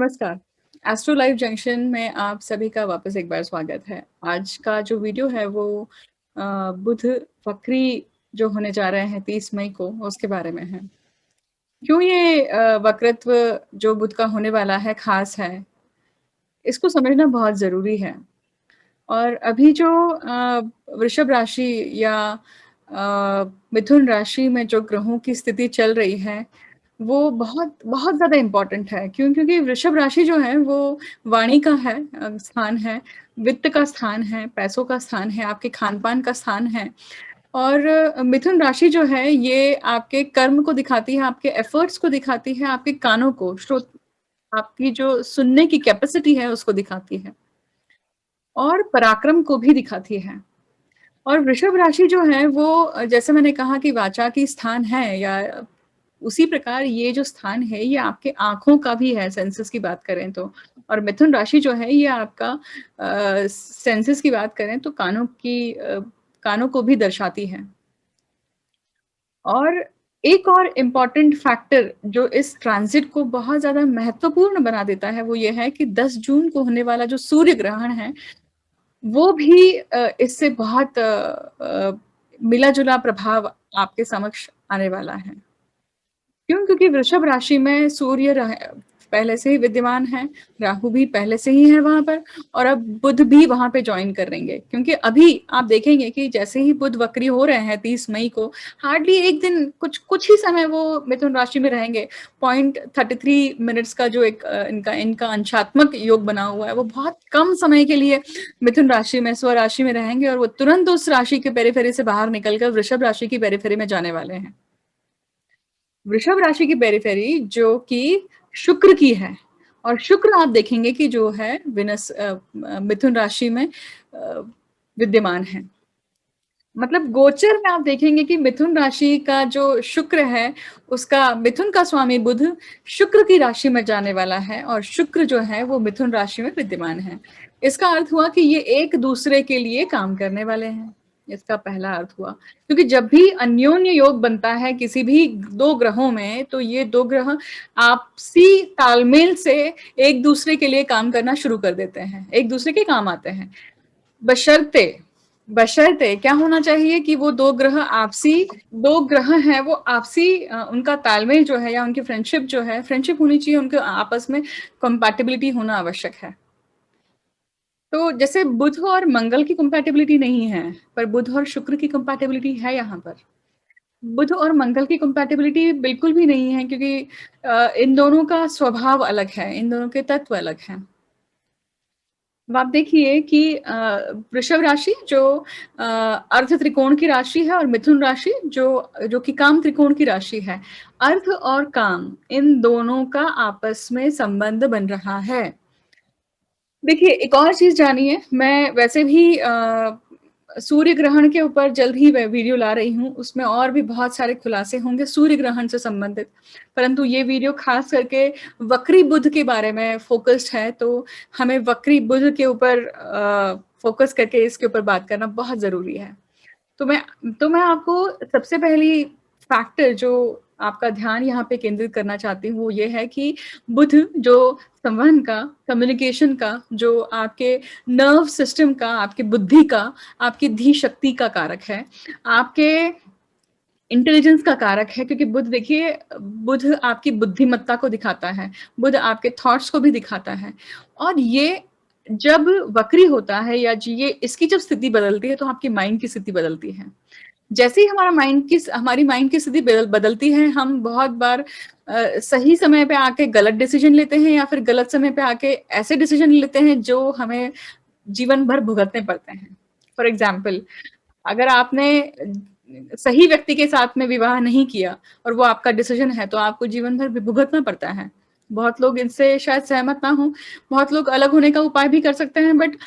नमस्कार। Astro live junction में आप सभी का वापस एक बार स्वागत है। आज का जो वीडियो है वो बुध वक्री जो होने जा रहे हैं 30 मई को, उसके बारे में है। क्यों ये वक्रत्व जो बुध का होने वाला है ख़ास है, इसको समझना बहुत ज़रूरी है। और अभी जो वृषभ राशि या मिथुन राशि में जो ग्रहों की स्थिति चल रही है, वो बहुत बहुत ज़्यादा इम्पोर्टेंट है। क्यों? क्योंकि वृषभ राशि जो है वो वाणी का है स्थान है, वित्त का स्थान है, पैसों का स्थान है, आपके खान-पान का स्थान है। और मिथुन राशि जो है ये आपके कर्म को दिखाती है, आपके एफर्ट्स को दिखाती है, आपके कानों को, आपकी जो सुनने की कैपेसिटी है उसको दिखाती है। और पराक्रम को भी दिखाती है। और वृषभ राशि जो है वो जैसे मैंने कहा कि वाचा की स्थान है, या उसी प्रकार ये जो स्थान है ये आपके आँखों का भी है, सेंसेस की बात करें तो। और मिथुन राशि जो है ये आपका सेंसेस की बात करें तो कानों को भी दर्शाती है। और एक और इम्पोर्टेंट फैक्टर जो इस ट्रांज़िट को बहुत ज़्यादा महत्वपूर्ण बना देता है, वो ये है कि 10 जून को होने वाला जो सूर्य ग्रहण है, वो भी इससे बहुत मिला-जुला प्रभाव आपके समक्ष आने वाला है। क्यों? क्योंकि वृषभ राशि में सूर्य पहले से ही विद्यमान है, राहु भी पहले से ही है वहाँ पर, और अब बुध भी वहाँ पे जॉइन कर लेंगे। क्योंकि अभी आप देखेंगे कि जैसे ही बुध वक्री हो रहे हैं 30 मई को, हार्डली एक दिन कुछ ही समय वो मिथुन राशि में रहेंगे। 0.33 मिनट्स का जो एक इनका अंशात्मक योग बना हुआ है, वो बहुत कम समय के लिए मिथुन राशि में, स्वराशि में रहेंगे, और वो तुरंत उस राशि के पेरिफेरी से बाहर निकलकर वृषभ राशि की पेरिफेरी में जाने वाले हैं। वृषभ राशि की पेरिफेरी जो कि शुक्र की है, और शुक्र आप देखेंगे कि जो है मिथुन राशि में विद्यमान है। मतलब गोचर में आप देखेंगे कि मिथुन राशि का जो शुक्र है, उसका मिथुन का स्वामी बुध शुक्र की राशि में जाने वाला है, और शुक्र जो है वो मिथुन राशि में विद्यमान है। इसका अर्थ हुआ कि ये एक दूसरे के लिए काम करने वाले हैं। इसका पहला अर्थ हुआ, क्योंकि जब भी अन्योन्य योग बनता है किसी भी दो ग्रहों में, तो ये दो ग्रह आपसी तालमेल से एक दूसरे के लिए काम करना शुरू कर देते हैं, एक दूसरे के काम आते हैं। बशर्ते बशर्ते क्या होना चाहिए कि वो दो ग्रह हैं, वो आपसी उनका तालमेल जो है, या उनकी फ्रेंडशिप होनी चाहिए, उनके आपस में कंपैटिबिलिटी होना आवश्यक है। तो जैसे बुध और मंगल की कंपैटिबिलिटी नहीं है, पर बुध और शुक्र की कंपैटिबिलिटी है यहाँ पर। बुध और मंगल की कंपैटिबिलिटी बिल्कुल भी नहीं है, क्योंकि इन दोनों का स्वभाव अलग है, इन दोनों के तत्व अलग हैं। अब आप देखिए कि वृषभ राशि जो अर्ध त्रिकोण की राशि है, और मिथुन राशि जो कि काम त्रिकोण की राशि है। अर्थ और काम इन दोनों का आपस में संबंध बन रहा है। देखिए, एक और चीज़ जानिए, मैं वैसे भी सूर्य ग्रहण के ऊपर जल्द ही वीडियो ला रही हूँ, उसमें और भी बहुत सारे खुलासे होंगे सूर्य ग्रहण से संबंधित। परंतु ये वीडियो खास करके वक्री बुध के बारे में फ़ोकस्ड है, तो हमें वक्री बुध के ऊपर फ़ोकस करके इसके ऊपर बात करना बहुत ज़रूरी है। तो मैं आपको सबसे पहली फैक्टर जो आपका ध्यान यहाँ पे केंद्रित करना चाहती हूँ, वो ये है कि बुध जो संवहन का, कम्युनिकेशन का, जो आपके नर्व सिस्टम का, आपकी बुद्धि का, आपकी धी शक्ति का कारक है, आपके इंटेलिजेंस का कारक है, क्योंकि बुध आपकी बुद्धिमत्ता को दिखाता है, बुध आपके थॉट्स को भी दिखाता है। और ये जब वक्री होता है, या ये इसकी जब स्थिति बदलती है, तो आपकी माइंड की स्थिति बदलती है। जैसे ही हमारी माइंड की स्थिति बदलती है, हम बहुत बार सही समय पे आके गलत डिसीजन लेते हैं, या फिर गलत समय पे आके ऐसे डिसीजन लेते हैं जो हमें जीवन भर भुगतने पड़ते हैं। फॉर एग्जाम्पल, अगर आपने सही व्यक्ति के साथ में विवाह नहीं किया, और वो आपका डिसीजन है, तो आपको जीवन भर भुगतना पड़ता है। बहुत लोग इनसे शायद सहमत ना हों, बहुत लोग अलग होने का उपाय भी कर सकते हैं, बट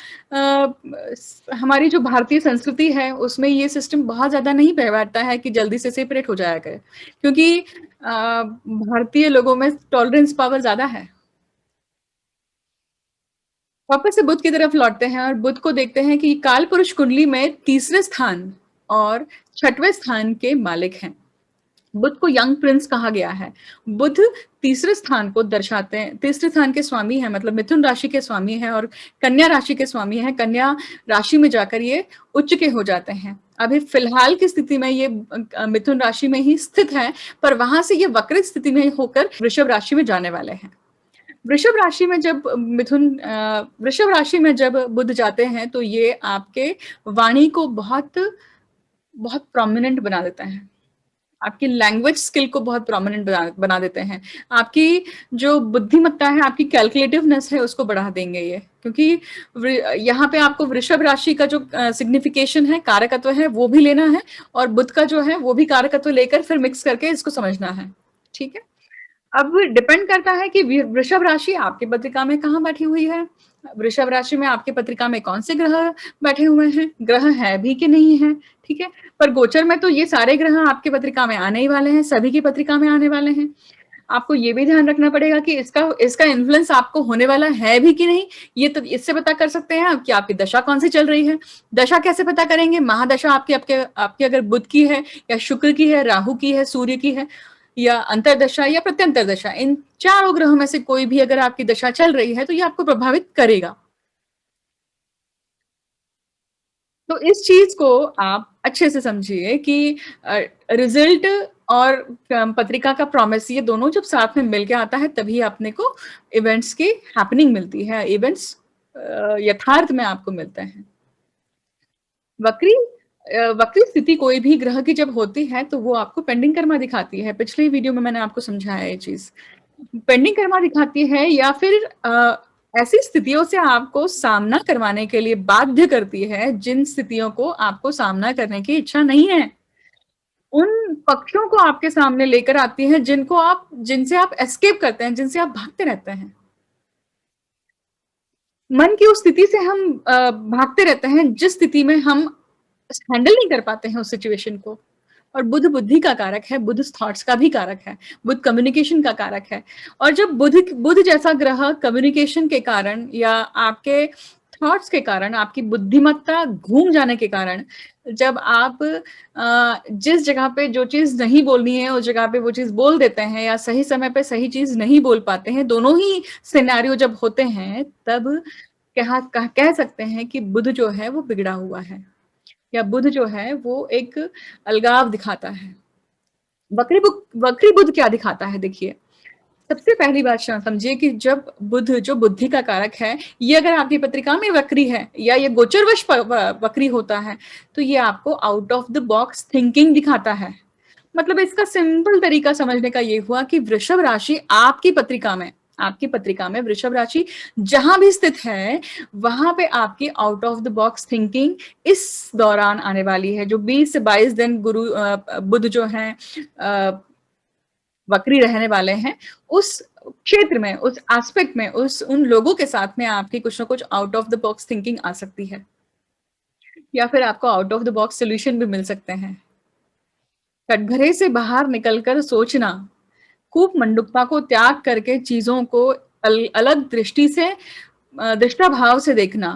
हमारी जो भारतीय संस्कृति है, उसमें ये सिस्टम बहुत ज़्यादा नहीं बैठता है कि जल्दी से सेपरेट हो जाया करे, क्योंकि भारतीय लोगों में टॉलरेंस पावर ज़्यादा है। वापस से बुध की तरफ लौटते हैं, और बुध को देखते हैं कि काल पुरुष कुंडली में तीसरे स्थान और छठवें स्थान के मालिक हैं। बुध को यंग प्रिंस कहा गया है। बुध तीसरे स्थान को दर्शाते हैं, तीसरे स्थान के स्वामी हैं, मतलब मिथुन राशि के स्वामी हैं और कन्या राशि के स्वामी हैं। कन्या राशि में जाकर ये उच्च के हो जाते हैं। अभी फिलहाल की स्थिति में ये मिथुन राशि में ही स्थित है, पर वहां से ये वक्रित स्थिति में होकर वृषभ राशि में जाने वाले हैं। वृषभ राशि में जब वृषभ राशि में जब बुध जाते हैं तो ये आपके वाणी को बहुत बहुत प्रोमिनेंट बना देता है। आपकी लैंग्वेज स्किल को बहुत प्रोमिनेंट बना देते हैं। आपकी जो बुद्धिमत्ता है, आपकी कैलकुलेटिवनेस है, उसको बढ़ा देंगे ये, क्योंकि यहाँ पे आपको वृषभ राशि का जो सिग्निफिकेशन है, कारकत्व है, वो भी लेना है और बुध का जो है वो भी कारकत्व लेकर फिर मिक्स करके इसको समझना है। ठीक है, अब डिपेंड करता है कि वृषभ राशि आपकी पत्रिका में कहाँ बैठी हुई है, वृषभ राशि में आपकी पत्रिका में कौन से ग्रह बैठे हुए हैं, ग्रह है भी कि नहीं है। ठीक है, पर गोचर में तो ये सारे ग्रह आपकी पत्रिका में आने ही वाले हैं, सभी की पत्रिका में आने वाले हैं। आपको ये भी ध्यान रखना पड़ेगा कि इसका इन्फ्लुएंस आपको होने वाला है भी कि नहीं। ये तो इससे पता कर सकते हैं कि आपकी दशा कौन सी चल रही है। दशा कैसे पता करेंगे? महादशा आपकी अगर बुध की है या शुक्र की है, राहु की है, सूर्य की है, या अंतरदशा या प्रत्यंतर दशा, इन चारों ग्रहों में से कोई भी अगर आपकी दशा चल रही है तो ये आपको प्रभावित करेगा। तो इस चीज को आप अच्छे से समझिए कि रिजल्ट और पत्रिका का प्रॉमिस, ये दोनों जब साथ में मिलके आता है तभी अपने को इवेंट्स की हैपनिंग मिलती है, इवेंट्स यथार्थ में आपको मिलते हैं। वक्री वक्री स्थिति कोई भी ग्रह की जब होती है तो वो आपको पेंडिंग कर्मा दिखाती है। पिछले वीडियो में मैंने आपको समझाया ये चीज, पेंडिंग कर्मा दिखाती है या फिर ऐसी स्थितियों से आपको सामना करवाने के लिए बाध्य करती है जिन स्थितियों को आपको सामना करने की इच्छा नहीं है। उन पक्षों को आपके सामने लेकर आती है जिनसे आप एस्केप करते हैं, जिनसे आप भागते रहते हैं। मन की उस स्थिति से हम भागते रहते हैं जिस स्थिति में हम हैंडल नहीं कर पाते हैं उस सिचुएशन को। और बुध बुद्धि का कारक है, बुध थॉट्स का भी कारक है, बुध कम्युनिकेशन का कारक है। और जब बुध जैसा ग्रह कम्युनिकेशन के कारण या आपके थॉट्स के कारण, आपकी बुद्धिमत्ता घूम जाने के कारण, जब आप जिस जगह पे जो चीज नहीं बोलनी है उस जगह पे वो चीज बोल देते हैं या सही समय पे सही चीज नहीं बोल पाते हैं, दोनों ही सिनेरियो जब होते हैं तब कह सकते हैं कि बुध जो है वो बिगड़ा हुआ है या बुध जो है वो एक अलगाव दिखाता है। वक्री बुध क्या दिखाता है? देखिए, सबसे पहली बात समझिए कि जब बुध जो बुद्धि का कारक है, ये अगर आपकी पत्रिका में वक्री है या ये गोचरवश वक्री होता है तो ये आपको out of the box thinking दिखाता है। मतलब इसका सिंपल तरीका समझने का ये हुआ कि वृषभ राशि आपकी पत्रिका में वृषभ राशि जहां भी स्थित है वहां पे आपकी out of the box thinking इस दौरान आने वाली है। जो 20 से 22 दिन बुध जो है वक्री रहने वाले हैं, उस क्षेत्र में, उस एस्पेक्ट में, उन लोगों के साथ में आपकी कुछ ना कुछ out of the box thinking आ सकती है या फिर आपको out of the box solution भी मिल सकते हैं। कटघरे से बाहर निकलकर सोचना, कूप मंडुकता को त्याग करके चीजों को अलग दृष्टि से, दृष्टा भाव से देखना,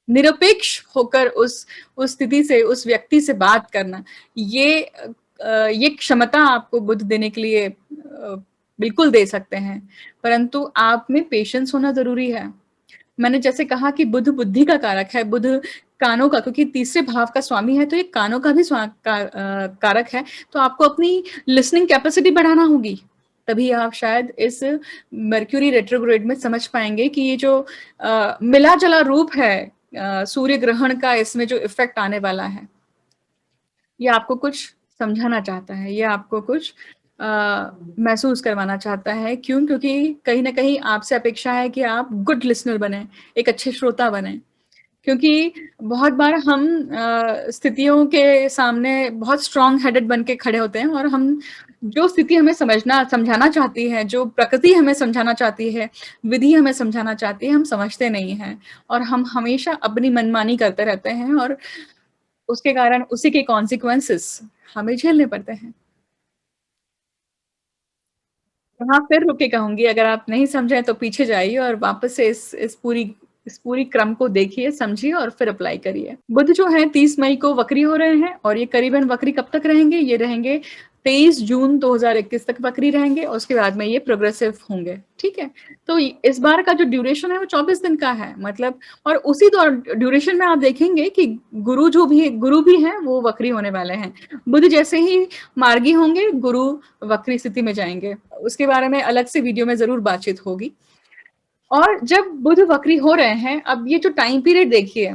निरपेक्ष होकर उस स्थिति से, उस व्यक्ति से बात करना, ये क्षमता आपको बुध देने के लिए बिल्कुल दे सकते हैं, परंतु आप में पेशेंस होना जरूरी है। मैंने जैसे कहा कि बुध बुद्धि का कारक है, बुध कानों का, क्योंकि तीसरे भाव का स्वामी है तो ये कानों का भी कारक है। तो आपको अपनी लिसनिंग कैपेसिटी बढ़ाना होगी, तभी आप शायद इस मर्क्यूरी रेट्रोग्रेड में समझ पाएंगे कि ये जो मिला जला रूप है सूर्य ग्रहण का, इसमें जो इफेक्ट आने वाला है, ये आपको कुछ समझाना चाहता है, ये आपको कुछ महसूस करवाना चाहता है। क्यों? क्योंकि कहीं ना कहीं आपसे अपेक्षा है कि आप गुड लिसनर बने, एक अच्छे श्रोता बने। क्योंकि बहुत बार हम स्थितियों के सामने बहुत स्ट्रॉन्ग हेडेड बन के खड़े होते हैं और हम जो स्थिति हमें समझाना चाहती है, जो प्रकृति हमें समझाना चाहती है, विधि हमें समझाना चाहती है, हम समझते नहीं हैं और हम हमेशा अपनी मनमानी करते रहते हैं और उसके कारण उसी के कॉन्सिक्वेंसेस हमें झेलने पड़ते हैं। हाँ, फिर रुक के कहूंगी, अगर आप नहीं समझे तो पीछे जाइए और वापस से इस पूरी क्रम को देखिए, समझिए और फिर अप्लाई करिए। बुध जो है 30 मई को वक्री हो रहे हैं और ये करीबन वक्री कब तक रहेंगे? ये रहेंगे 23 जून 2021 तक वक्री रहेंगे और उसके बाद में ये प्रोग्रेसिव होंगे, ठीक है? तो इस बार का जो ड्यूरेशन है वो 24 दिन का है, मतलब और उसी ड्यूरेशन में आप देखेंगे कि गुरु भी हैं वो वक्री होने वाले हैं। बुध जैसे ही मार्गी होंगे, गुरु वक्री स्थिति में जाएंगे। उसके बारे में अलग से वीडियो में जरूर बातचीत होगी। और जब बुध वक्री हो रहे हैं, अब ये जो टाइम पीरियड देखिए,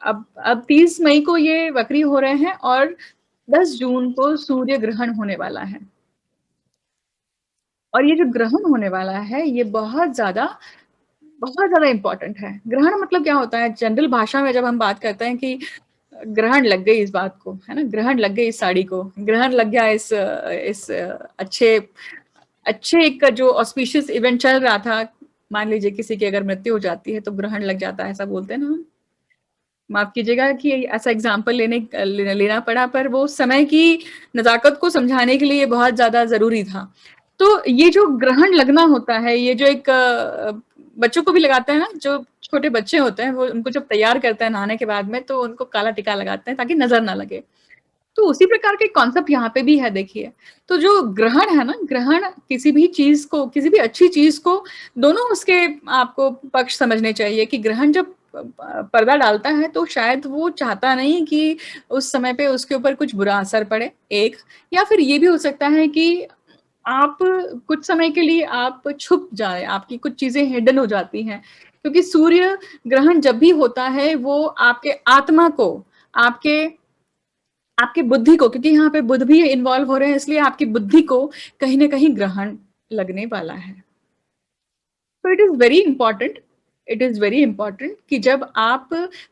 अब 30 मई को ये वक्री हो रहे हैं और 10 जून को सूर्य ग्रहण होने वाला है। और ये जो ग्रहण होने वाला है, ये बहुत ज्यादा इंपॉर्टेंट है। ग्रहण मतलब क्या होता है? जनरल भाषा में जब हम बात करते हैं कि ग्रहण लग गई इस बात को, है ना, ग्रहण लग गई इस साड़ी को, ग्रहण लग गया इस अच्छे अच्छे एक जो ऑस्पिशियस इवेंट चल रहा था, मान लीजिए किसी की अगर मृत्यु हो जाती है तो ग्रहण लग जाता है, ऐसा बोलते हैं ना हम। माफ कीजिएगा कि ऐसा एग्जाम्पल लेना पड़ा, पर वो समय की नजाकत को समझाने के लिए बहुत ज्यादा जरूरी था। तो ये जो ग्रहण लगना होता है, ये जो एक बच्चों को भी लगाते हैं ना, जो छोटे बच्चे होते हैं वो उनको जब तैयार करते हैं नहाने के बाद में, तो उनको काला टीका लगाते हैं ताकि नजर ना लगे। तो उसी प्रकार के कॉन्सेप्ट यहाँ पे भी है, देखिए। तो जो ग्रहण है ना, ग्रहण किसी भी चीज को, किसी भी अच्छी चीज को, दोनों उसके आपको पक्ष समझने चाहिए कि ग्रहण जब पर्दा डालता है तो शायद वो चाहता नहीं कि उस समय पे उसके ऊपर कुछ बुरा असर पड़े, एक, या फिर ये भी हो सकता है कि आप कुछ समय के लिए आप छुप जाए, आपकी कुछ चीजें हिडन हो जाती हैं, क्योंकि सूर्य ग्रहण जब भी होता है वो आपके आत्मा को, आपके आपकी बुद्धि को, क्योंकि यहाँ पे बुध भी इन्वॉल्व हो रहे हैं, इसलिए आपकी बुद्धि को कहीं ना कहीं ग्रहण लगने वाला है। तो इट इज वेरी इंपॉर्टेंट कि जब आप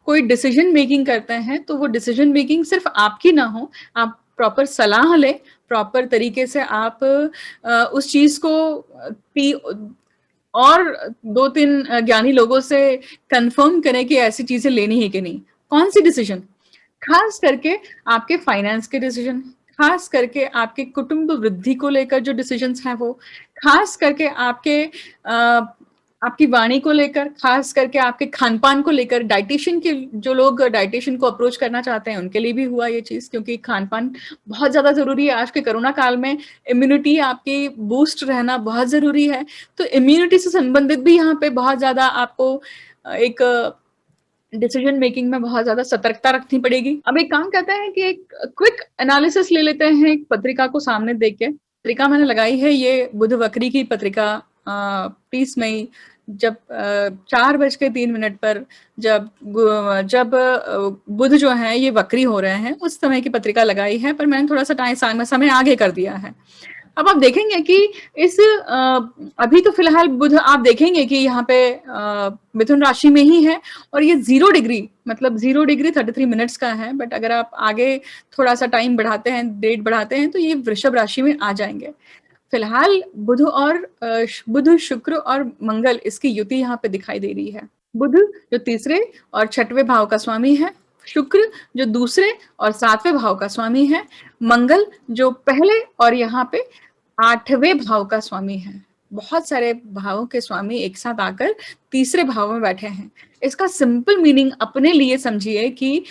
कोई डिसीजन मेकिंग करते हैं तो वो डिसीजन मेकिंग सिर्फ आपकी ना हो, आप प्रॉपर सलाह लें, प्रॉपर तरीके से आप उस चीज को और 2-3 ज्ञानी लोगों से कंफर्म करें कि ऐसी चीजें लेनी है कि नहीं। कौन सी डिसीजन? खास करके आपके फाइनेंस के डिसीजन, खास करके आपके कुटुंब वृद्धि को लेकर जो डिसीजंस हैं वो, खास करके आपकी वाणी को लेकर, खास करके आपके खान पान को लेकर, डाइटिशियन के जो लोग डाइटिशियन को अप्रोच करना चाहते हैं उनके लिए भी हुआ ये चीज, क्योंकि खान पान बहुत ज्यादा जरूरी है आज के कोरोना काल में। इम्यूनिटी आपकी बूस्ट रहना बहुत जरूरी है, तो इम्यूनिटी से संबंधित भी यहाँ पे बहुत ज्यादा आपको एक डिसीजन मेकिंग में बहुत ज्यादा सतर्कता रखनी पड़ेगी। अब एक काम करते हैं कि एक क्विक एनालिसिस ले लेते हैं एक पत्रिका को सामने देख के। पत्रिका मैंने लगाई है, ये बुध वक्री की पत्रिका, 30 मई, जब 4:03 पर जब बुध जो है ये वक्री हो रहे हैं, उस समय की पत्रिका लगाई है, पर मैंने थोड़ा सा समय आगे कर दिया है। अब आप देखेंगे कि अभी तो फिलहाल बुध आप देखेंगे कि यहाँ पे मिथुन राशि में ही है, और ये 0 डिग्री, मतलब 0 डिग्री 33 मिनट्स का है। बट अगर आप आगे थोड़ा सा टाइम बढ़ाते हैं, डेट बढ़ाते हैं, तो ये वृषभ राशि में आ जाएंगे। फिलहाल बुध, शुक्र और मंगल, इसकी युति यहाँ पे दिखाई दे रही है। बुध जो तीसरे और छठवें भाव का स्वामी है, शुक्र जो दूसरे और 7वें भाव का स्वामी है, मंगल जो पहले और यहाँ पे 8वें भाव का स्वामी है। बहुत सारे भावों के स्वामी एक साथ आकर तीसरे भाव में बैठे हैं। इसका सिंपल मीनिंग अपने लिए समझिए कि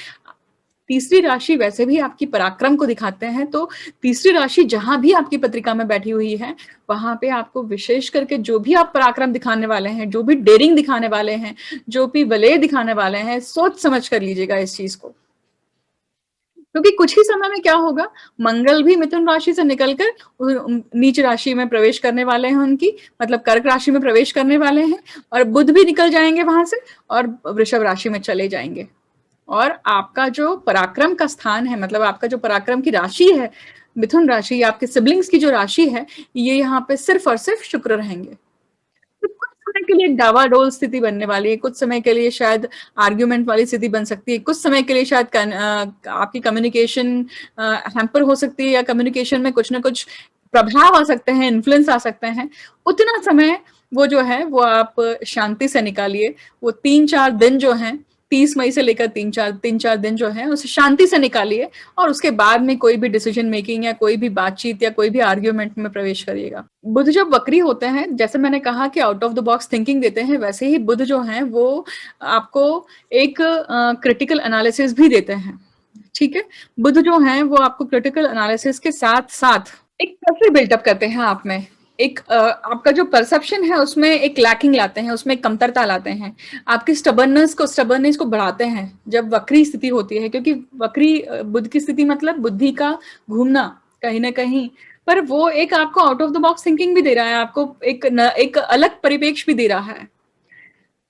तीसरी राशि वैसे भी आपकी पराक्रम को दिखाते हैं, तो तीसरी राशि जहां भी आपकी पत्रिका में बैठी हुई है, वहां पे आपको विशेष करके जो भी आप पराक्रम दिखाने वाले हैं, जो भी डेयरिंग दिखाने वाले हैं, जो भी वलय दिखाने वाले हैं, सोच समझ कर लीजिएगा इस चीज को। क्योंकि कुछ ही समय में क्या होगा, मंगल भी मिथुन राशि से निकलकर नीच राशि में प्रवेश करने वाले हैं, उनकी मतलब कर्क राशि में प्रवेश करने वाले हैं, और बुध भी निकल जाएंगे वहां से और वृषभ राशि में चले जाएंगे। और आपका जो पराक्रम का स्थान है, मतलब आपका जो पराक्रम की राशि है, मिथुन राशि, आपके सिबलिंग्स की जो राशि है, ये यहाँ पे सिर्फ और सिर्फ शुक्र रहेंगे। तो कुछ समय के लिए डावाडोल स्थिति बनने वाली है, कुछ समय के लिए शायद आर्ग्यूमेंट वाली स्थिति बन सकती है, कुछ समय के लिए शायद आपकी कम्युनिकेशन हैम्पर हो सकती है, या कम्युनिकेशन में कुछ ना कुछ प्रभाव आ सकते हैं, इन्फ्लुएंस आ सकते हैं। उतना समय वो जो है वो आप शांति से निकालिए। वो 3-4 दिन जो हैं, 30 मई से लेकर 3-4 दिन जो है, उसे शांति से निकालिए, और उसके बाद में कोई भी डिसीजन मेकिंग या कोई भी बातचीत या कोई भी आर्ग्यूमेंट में प्रवेश करिएगा। बुध जब वक्री होते हैं, जैसे मैंने कहा कि out of the box thinking देते हैं, वैसे ही बुध जो है वो आपको एक क्रिटिकल एनालिसिस भी देते हैं। ठीक है? बुध जो हैं वो आपको क्रिटिकल एनालिसिस के साथ-साथ एक प्रेशर बिल्डअप करते हैं आप में। एक आपका जो परसेप्शन है उसमें एक लैकिंग लाते हैं, उसमें एक कमतरता लाते हैं। आपकी स्टबर्ननेस को बढ़ाते हैं जब वक्री स्थिति होती है, क्योंकि वक्री बुध की स्थिति मतलब बुद्धि का घूमना कहीं न कहीं। पर वो एक आपको out of the box thinking भी दे रहा है, आपको एक अलग परिप्रेक्ष्य भी दे रहा है।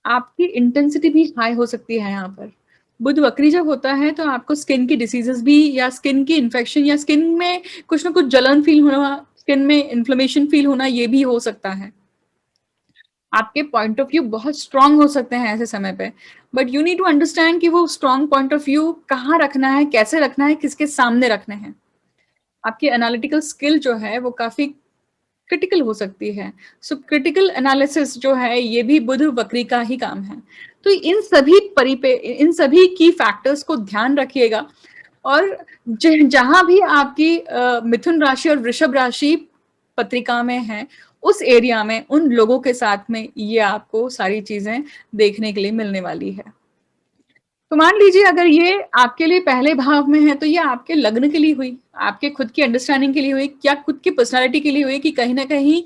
आपकी इंटेंसिटी भी हाई हो सकती है यहाँ पर। बुध वक्री जब होता है तो आपको स्किन की डिसीजेस भी या स्किन की इन्फेक्शन या स्किन में कुछ ना कुछ जलन फील होना, स्किन में इन्फ्लेमेशन फील होना, ये भी हो सकता है। आपके पॉइंट ऑफ व्यू बहुत स्ट्रांग हो सकते हैं ऐसे समय पे, but you need to understand कि वो स्ट्रांग पॉइंट ऑफ व्यू कहाँ रखना है, कैसे रखना है, किसके सामने रखने हैं। आपकी एनालिटिकल स्किल जो है वो काफी क्रिटिकल हो सकती है। सो क्रिटिकल एनालिसिस जो है ये भी बुध वक्री का ही काम है। तो इन सभी की फैक्टर्स को ध्यान रखिएगा, और जहां भी आपकी मिथुन राशि और वृषभ राशि पत्रिका में है, उस एरिया में उन लोगों के साथ में ये आपको सारी चीजें देखने के लिए मिलने वाली है। तो मान लीजिए अगर ये आपके लिए पहले भाव में है तो ये आपके लग्न के लिए हुई, आपके खुद की अंडरस्टैंडिंग के लिए हुई, क्या खुद की पर्सनालिटी के लिए हुई, कि कहीं ना कहीं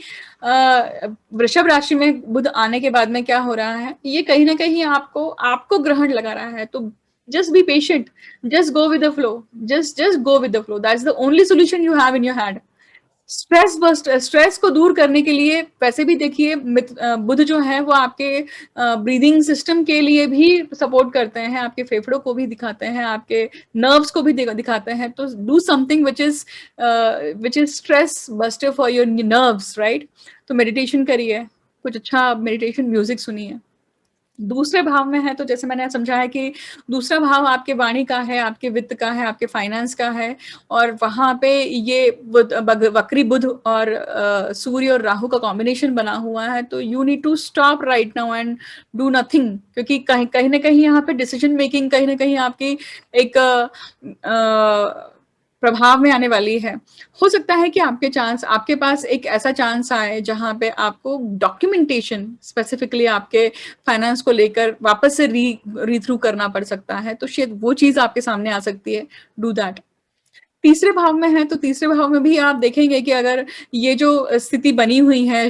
वृषभ राशि में बुध आने के बाद में क्या हो रहा है, ये कहीं ना कहीं आपको आपको ग्रहण लगा रहा है। तो just be patient, just go with the flow, just go with the flow, that's the only solution you have in your hand. Stress को दूर करने के लिए वैसे भी देखिए बुध जो है वो आपके ब्रीदिंग सिस्टम के लिए भी सपोर्ट करते हैं, आपके फेफड़ों को भी दिखाते हैं, आपके नर्व्स को भी दिखाते हैं। तो do something which is stress buster for your nerves, right? तो मेडिटेशन करिए, कुछ अच्छा मेडिटेशन म्यूजिक सुनिए। दूसरे भाव में है तो जैसे मैंने समझाया कि दूसरा भाव आपके वाणी का है, आपके वित्त का है, आपके फाइनेंस का है, और वहां पे ये वक्री बुध और सूर्य और राहु का कॉम्बिनेशन बना हुआ है। तो you need to stop right now and do nothing, क्योंकि कहीं कहीं ना कहीं यहाँ पे डिसीजन मेकिंग कहीं ना कहीं आपकी एक प्रभाव में आने वाली है। हो सकता है कि आपके पास एक ऐसा चांस आए जहां पे आपको डॉक्यूमेंटेशन स्पेसिफिकली आपके फाइनेंस को लेकर वापस से री थ्रू करना पड़ सकता है, तो शायद वो चीज आपके सामने आ सकती है। Do that. तीसरे भाव में है तो तीसरे भाव में भी आप देखेंगे कि अगर ये जो स्थिति बनी हुई है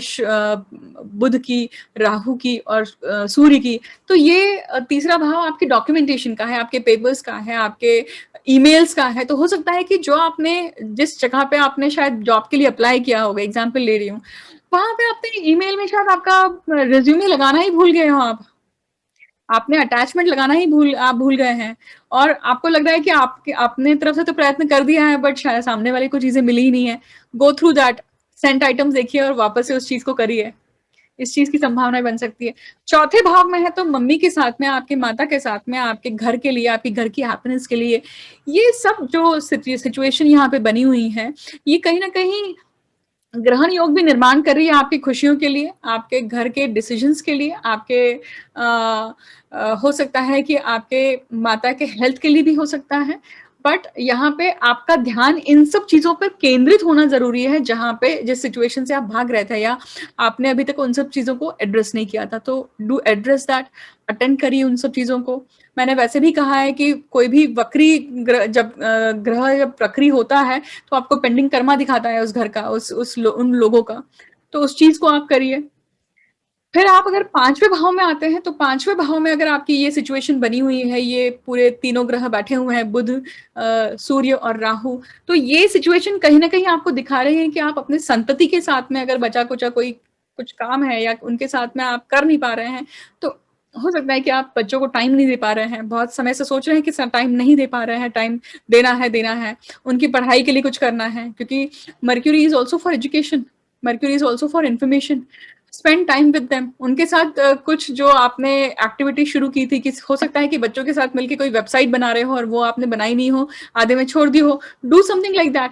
बुध की, राहु की और सूर्य की, तो ये तीसरा भाव आपके डॉक्यूमेंटेशन का है, आपके पेपर्स का है, आपके ईमेल्स का है। तो हो सकता है कि जो आपने जिस जगह पे आपने शायद जॉब के लिए अप्लाई किया होगा, एग्जाम्पल ले रही हूँ, वहां पे आपने ईमेल में शायद आपका रिज्यूमे लगाना ही भूल गए हो, आपने अटैचमेंट लगाना ही आप भूल गए हैं, और आपको लग रहा है कि आपके अपने तरफ से तो प्रयत्न कर दिया है बट शायद सामने वाले को चीजें मिली ही नहीं है। Go through that, sent items देखिए और वापस से उस चीज को करिए। इस चीज की संभावना बन सकती है। चौथे भाव में है तो मम्मी के साथ में, आपकी माता के साथ में, आपके घर के लिए, आपकी घर की हैप्पीनेस के लिए, ये सब जो सिचुएशन यहाँ पे बनी हुई है, ये कहीं ना कहीं ग्रहण योग भी निर्माण कर रही है आपकी खुशियों के लिए, आपके घर के डिसीजंस के लिए, आपके हो सकता है कि आपके माता के हेल्थ के लिए भी हो सकता है। बट यहाँ पे आपका ध्यान इन सब चीजों पर केंद्रित होना जरूरी है, जहाँ पे जिस सिचुएशन से आप भाग रहे थे या आपने अभी तक उन सब चीजों को एड्रेस नहीं किया था, तो डू एड्रेस दैट, अटेंड करिए उन सब चीजों को। मैंने वैसे भी कहा है कि कोई भी वक्री ग्रह जब वक्री होता है तो आपको पेंडिंग कर्मा दिखाता है उस घर का, उन लोगों का, तो उस चीज को आप करिए। फिर आप अगर पांचवें भाव में आते हैं तो पांचवें भाव में अगर आपकी ये सिचुएशन बनी हुई है, ये पूरे तीनों ग्रह बैठे हुए हैं, बुध, सूर्य और राहु, तो ये सिचुएशन कहीं ना कहीं आपको दिखा रही है कि आप अपने संतति के साथ में अगर बचा कुचा कोई कुछ काम है या उनके साथ में आप कर नहीं पा रहे हैं, तो हो सकता है कि आप बच्चों को टाइम नहीं दे पा रहे हैं, बहुत समय से सोच रहे हैं कि टाइम नहीं दे पा रहे हैं, टाइम देना है, उनकी पढ़ाई के लिए कुछ करना है, क्योंकि mercury is also for education, mercury is also for information. Spend time with them, उनके साथ कुछ जो आपने एक्टिविटी शुरू की थी, कि हो सकता है कि बच्चों के साथ मिलकर कोई वेबसाइट बना रहे हो और वो आपने बनाई नहीं हो, आधे में छोड़ दी हो, डू समथिंग लाइक दैट।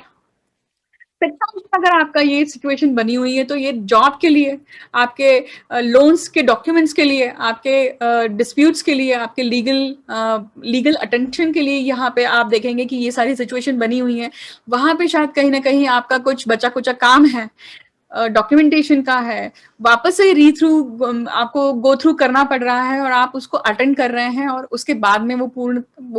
अगर आपका ये सिचुएशन बनी हुई है तो ये जॉब के लिए, आपके लोन्स के डॉक्यूमेंट्स के लिए, आपके डिस्प्यूट्स के लिए, आपके लीगल अटेंशन के लिए, यहाँ पे आप देखेंगे कि ये सारी सिचुएशन बनी हुई है। वहां पे शायद कहीं ना कहीं आपका कुछ बचा कुचा काम है, डॉक्यूमेंटेशन का है, वापस से री थ्रू आपको गो थ्रू करना पड़ रहा है और आप उसको अटेंड कर रहे हैं और उसके बाद में वो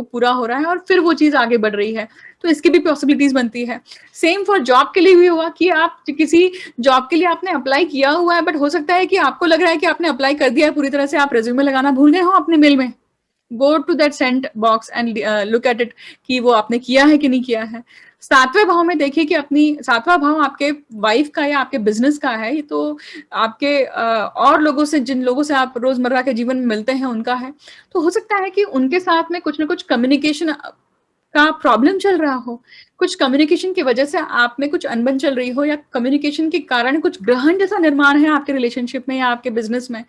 पूरा हो रहा है और फिर वो चीज़ आगे बढ़ रही है। तो इसकी भी पॉसिबिलिटीज़ बनती है। सेम फॉर जॉब के लिए भी हुआ कि आप किसी जॉब के लिए आपने अप्लाई किया हुआ है, बट हो सकता है कि आपको लग रहा है कि आपने अप्लाई कर दिया है पूरी तरह से, आप रिज्यूमे लगाना भूल गए हो अपने मेल में। Go to that send box and look at it कि वो आपने किया है कि नहीं किया है। सातवें भाव में देखिए कि अपनी सातवां भाव आपके वाइफ का या आपके बिजनेस का है, ये तो आपके और लोगों से, जिन लोगों से आप रोजमर्रा के जीवन में मिलते हैं उनका है। तो हो सकता है कि उनके साथ में कुछ ना कुछ कम्युनिकेशन का प्रॉब्लम चल रहा हो, कुछ कम्युनिकेशन की वजह से आप में कुछ अनबन चल रही हो, या कम्युनिकेशन के कारण कुछ ग्रहण जैसा निर्माण है आपके रिलेशनशिप में या आपके बिजनेस में,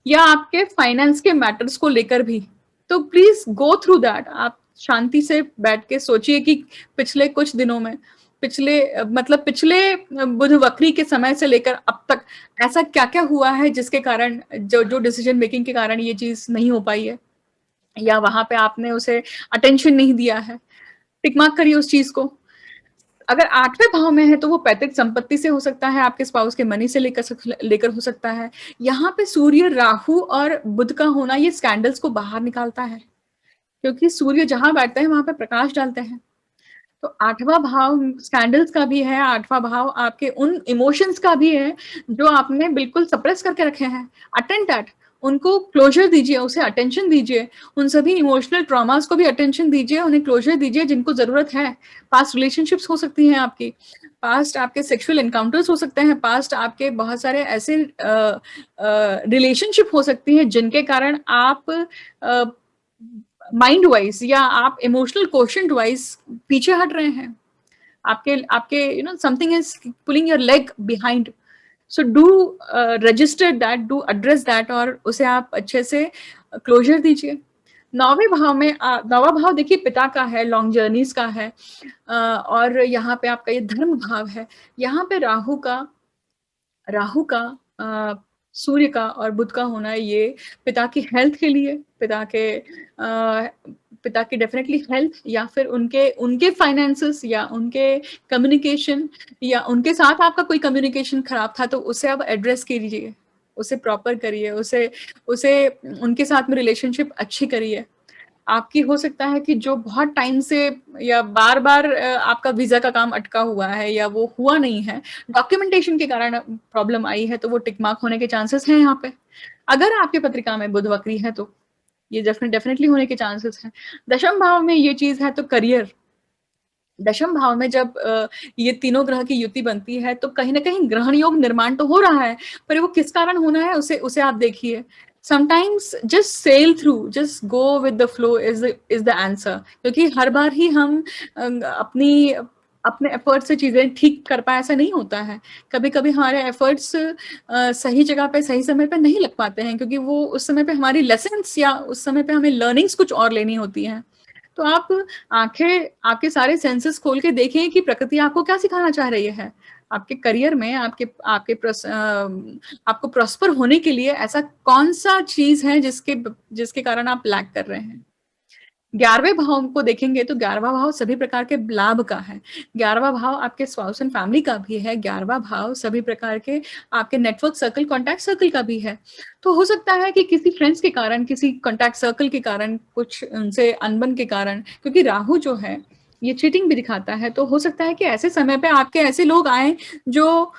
या आपके फाइनेंस के मैटर्स को लेकर भी। तो प्लीज गो थ्रू दैट। आप शांति से बैठ के सोचिए कि पिछले कुछ दिनों में, पिछले बुध वक्री के समय से लेकर अब तक ऐसा क्या क्या हुआ है जिसके कारण, जो जो डिसीजन मेकिंग के कारण ये चीज नहीं हो पाई है, या वहां पे आपने उसे अटेंशन नहीं दिया है। टिक मार्क करिए उस चीज को। अगर आठवें भाव में है तो वो पैतृक संपत्ति से हो सकता है, आपके स्पाउस के मनी से लेकर हो सकता है। यहाँ पे सूर्य, राहु और बुध का होना ये स्कैंडल्स को बाहर निकालता है, क्योंकि सूर्य जहां बैठते हैं वहां पे प्रकाश डालते हैं। तो आठवां भाव स्कैंडल्स का भी है, आठवां भाव आपके उन इमोशंस का भी है जो आपने बिल्कुल सप्रेस करके रखे हैं। अटेंड दैट, उनको क्लोजर दीजिए, उसे अटेंशन दीजिए, उन सभी इमोशनल ट्रॉमास को भी अटेंशन दीजिए, उन्हें क्लोजर दीजिए जिनको जरूरत है। पास्ट रिलेशनशिप्स हो सकती हैं आपकी, पास्ट आपके सेक्सुअल एनकाउंटर्स हो सकते हैं, पास्ट आपके बहुत सारे ऐसे रिलेशनशिप हो सकती हैं जिनके कारण आप माइंड वाइज या आप इमोशनल क्वेश्चन वाइज पीछे हट रहे हैं। आपके आपके something is pulling your leg behind. So do register that, do address that, और उसे आप अच्छे से क्लोजर दीजिए। नौवें भाव में नौवां भाव देखिए पिता का है, लॉन्ग जर्नीज का है, और यहाँ पे आपका ये धर्म भाव है। यहाँ पे राहु का सूर्य का और बुध का होना, ये पिता की हेल्थ के लिए, पिता की डेफिनेटली हेल्थ, या फिर उनके उनके फाइनेंसेस, या उनके कम्युनिकेशन, या उनके साथ आपका कोई कम्युनिकेशन खराब था तो उसे आप एड्रेस कीजिए, उसे प्रॉपर करिए, उसे उसे उनके साथ में रिलेशनशिप अच्छी करिए। आपकी हो सकता है कि जो बहुत टाइम से या बार बार आपका वीजा का काम अटका हुआ है या वो हुआ नहीं है, डॉक्यूमेंटेशन के कारण प्रॉब्लम आई है, तो वो टिक मार्क होने के चांसेस हैं यहाँ पे। अगर आपकी पत्रिका में बुध वक्री है तो ये डेफिनेटली होने के चांसेस हैं। दशम भाव में ये चीज है तो करियर, दशम भाव में जब ये तीनों ग्रह की युति बनती है तो कहीं ना कहीं ग्रहण योग निर्माण तो हो रहा है, पर वो किस कारण होना है उसे उसे आप देखिए। Sometimes just sell through, just go with the flow is the answer, क्योंकि हर बार ही हम अपनी अपने एफर्ट से चीजें ठीक कर पाए ऐसा नहीं होता है। कभी कभी हमारे एफर्ट्स सही जगह पे सही समय पे नहीं लग पाते हैं, क्योंकि वो उस समय पे हमारी लेसन्स या उस समय पे हमें लर्निंग्स कुछ और लेनी होती हैं। तो आप आंखें, आपके सारे सेंसेस खोल के देखें कि प्रकृति आपको क्या सिखाना चाह रही है। आपके करियर में, आपको प्रॉस्पर होने के लिए ऐसा कौन सा चीज है जिसके कारण आप लैक कर रहे हैं। 11वें भाव को देखेंगे तो 11वां भाव सभी प्रकार के लाभ का है। 11वां भाव आपके स्पाउस एंड फैमिली का भी है। 11वां भाव सभी प्रकार के आपके नेटवर्क सर्कल, कॉन्टैक्ट सर्कल का भी है। तो हो सकता है कि किसी फ्रेंड्स के कारण, किसी कॉन्टैक्ट सर्कल के कारण, कुछ उनसे अनबन के कारण, क्योंकि राहु जो है ये चीटिंग भी दिखाता है, तो हो सकता है कि ऐसे समय पे आपके ऐसे लोग आए जो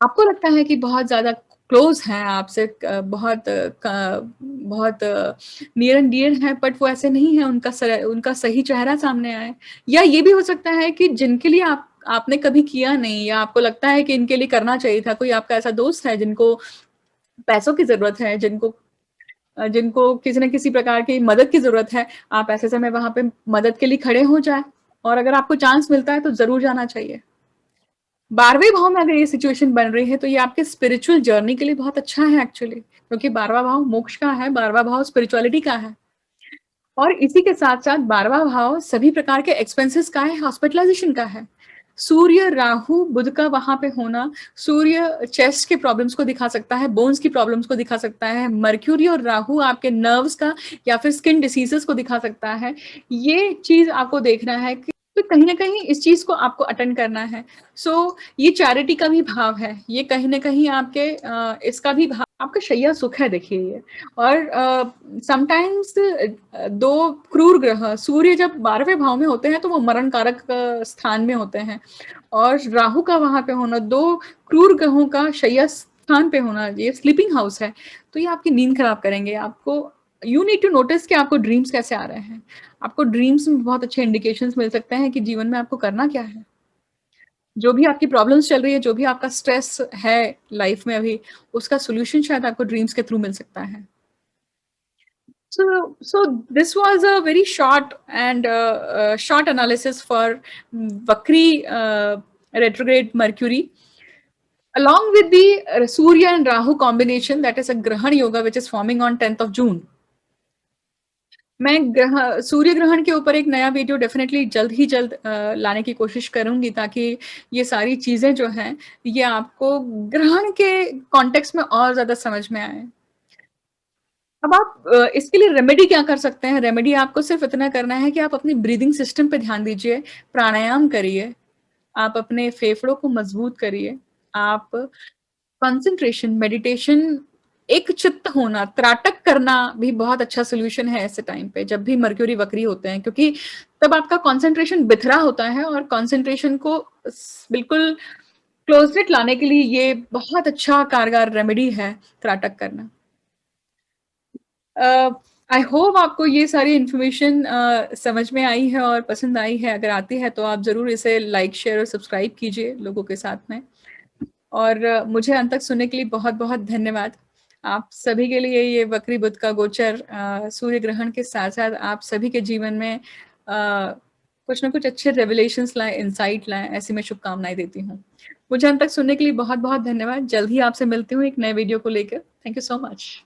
आपको लगता है कि बहुत ज्यादा क्लोज हैं आपसे, बहुत नियर एंड डियर है, बट वो ऐसे नहीं है, उनका सही चेहरा सामने आए। या ये भी हो सकता है कि जिनके लिए आपने कभी किया नहीं, या आपको लगता है कि इनके लिए करना चाहिए था, कोई आपका ऐसा दोस्त है जिनको पैसों की जरूरत है, जिनको किसी न किसी प्रकार की मदद की जरूरत है, आप ऐसे समय वहां पे मदद के लिए खड़े हो जाए, और अगर आपको चांस मिलता है तो जरूर जाना चाहिए। 12वें भाव में अगर ये सिचुएशन बन रही है तो ये आपके स्पिरिचुअल जर्नी के लिए बहुत अच्छा है एक्चुअली, क्योंकि 12वां भाव मोक्ष का है, 12वां भाव स्पिरिचुअलिटी का है। और इसी के साथ साथ 12वां भाव सभी प्रकार के एक्सपेंसेस का है, हॉस्पिटलाइजेशन का है। सूर्य, राहु, बुध का वहां पे होना, सूर्य चेस्ट के प्रॉब्लम्स को दिखा सकता है, बोन्स की प्रॉब्लम्स को दिखा सकता है। मर्क्यूरी और राहु आपके नर्व्स का या फिर स्किन डिसीजेस को दिखा सकता है। ये चीज आपको देखना है कि तो कहीं न कहीं इस चीज़ को आपको अटेंड करना है। सो ये चैरिटी का भी भाव है, ये कहीं न कहीं आपके इसका भी भाव आपका शैया सुख है देखिए ये। और समटाइम्स 2 क्रूर ग्रह सूर्य जब 12वें भाव में होते हैं तो वो मरण कारक स्थान में होते हैं और राहु का वहाँ पे होना 2 क्रूर ग्रहों का शैया स्थान पे होना, ये स्लीपिंग हाउस है, तो ये आपकी नींद खराब करेंगे। आपको यू नीड टू नोटिस कि आपको ड्रीम्स कैसे आ रहे हैं। आपको ड्रीम्स में बहुत अच्छे इंडिकेशंस मिल सकते हैं कि जीवन में आपको करना क्या है। जो भी आपकी प्रॉब्लम्स चल रही है, जो भी आपका स्ट्रेस है लाइफ में अभी, उसका सॉल्यूशन शायद आपको ड्रीम्स के थ्रू मिल सकता है। So this was a very short and short analysis for Vakri retrograde Mercury, along with the Surya and Rahu combination, that is a Grahan Yoga which is forming on 10th of June. मैं सूर्य ग्रहण के ऊपर एक नया video definitely जल्द ही जल्द लाने की कोशिश करूंगी ताकि ये सारी चीजें जो हैं ये आपको ग्रहण के कॉन्टेक्स्ट में और ज्यादा समझ में आए। अब आप इसके लिए रेमेडी क्या कर सकते हैं? रेमेडी आपको सिर्फ इतना करना है कि आप अपनी ब्रीदिंग सिस्टम पे ध्यान दीजिए, प्राणायाम करिए, आप अपने फेफड़ों को मजबूत करिए, आप कंसंट्रेशन, मेडिटेशन, एक चित्त होना, त्राटक करना भी बहुत अच्छा सॉल्यूशन है ऐसे टाइम पे, जब भी मर्क्यूरी वक्री होते हैं, क्योंकि तब आपका कंसंट्रेशन बिखरा होता है और कंसंट्रेशन को बिल्कुल क्लोजनेट लाने के लिए ये बहुत अच्छा कारगर रेमेडी है त्राटक करना। आई होप आपको ये सारी इन्फॉर्मेशन समझ में आई है और पसंद आई है। अगर आती है तो आप ज़रूर इसे लाइक, शेयर और सब्सक्राइब कीजिए लोगों के साथ में। और मुझे अंत तक सुनने के लिए बहुत-बहुत धन्यवाद। आप सभी के लिए ये वक्री बुध का गोचर सूर्य ग्रहण के साथ-साथ आप सभी के जीवन में कुछ न कुछ अच्छे रेवलेशंस लाएँ, इनसाइट लाएँ, ऐसी मैं शुभकामनाएँ देती हूँ। मुझे अंत तक सुनने के लिए बहुत-बहुत धन्यवाद। जल्द ही आपसे मिलती हूँ एक नए वीडियो को लेकर। Thank you so much.